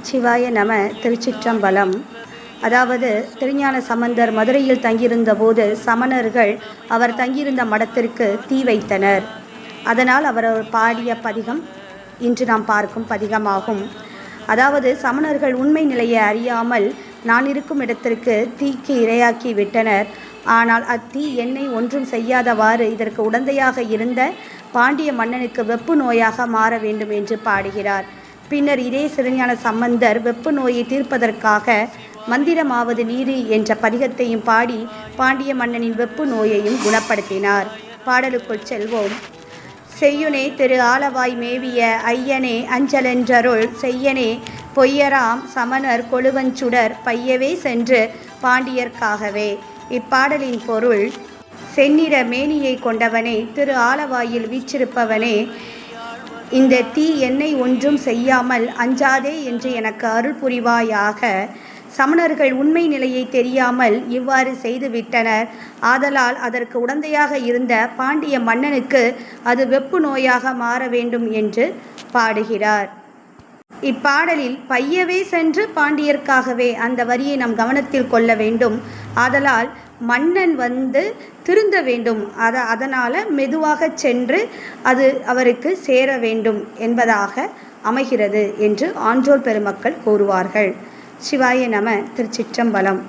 சிவாய நம. திருச்சிற்றம்பலம். அதாவது திருஞான சம்பந்தர் மதுரையில் தங்கியிருந்த போது சமணர்கள் அவர் தங்கியிருந்த மடத்திற்கு தீ வைத்தனர். அதனால் அவர் பாடிய பதிகம் இன்று நாம் பார்க்கும் பதிகமாகும். அதாவது சமணர்கள் உண்மை நிலையை அறியாமல் நான் இருக்கும் இடத்திற்கு தீக்கு இரையாக்கி விட்டனர். ஆனால் அத்தீ என்னை ஒன்றும் செய்யாதவாறு இதற்கு உடந்தையாக இருந்த பாண்டிய மன்னனுக்கு வெப்பு நோயாக மாற வேண்டும் என்று பாடுகிறார். பின்னர் இதே திருஞான சம்பந்தர் வெப்பு நோயை தீர்ப்பதற்காக மந்திரமாவது நீரு என்ற பதிகத்தையும் பாடி பாண்டிய மன்னனின் வெப்பு நோயையும் குணப்படுத்தினார். பாடலுக்குள் செல்வோம். செய்யுனே திரு ஆலவாய் மேவிய ஐயனே அஞ்சலென்றருள் செய்யனே பொய்யராம் சமணர் கொழுவஞ்சுடர் பையவே சென்று பாண்டியர்க்காகவே. இப்பாடலின் பொருள்: செந்நிற மேனியை கொண்டவனே, திரு ஆலவாயில் வீற்றிருப்பவனே, இந்த தீ என்னை ஒன்றும் செய்யாமல் அஞ்சாதே என்று எனக்கு அருள் புரிவாயாக. சமணர்கள் உண்மை நிலையை தெரியாமல் இவ்வாறு செய்துவிட்டனர். ஆதலால் அதற்கு உடந்தையாக இருந்த பாண்டிய மன்னனுக்கு அது வெப்பு நோயாக மாற வேண்டும் என்று பாடுகிறார். இப்பாடலில் பையவே சென்று பாண்டியர்க்காகவே அந்த வரியை நாம் கவனத்தில் கொள்ள வேண்டும். ஆதலால் மன்னன் திருந்த வேண்டும். அதனால் மெதுவாக சென்று அது அவருக்கு சேர வேண்டும் என்பதாக அமைகிறது என்று ஆன்றோர் பெருமக்கள் கூறுவார்கள். சிவாய நம. திருச்சிற்றம்பலம்.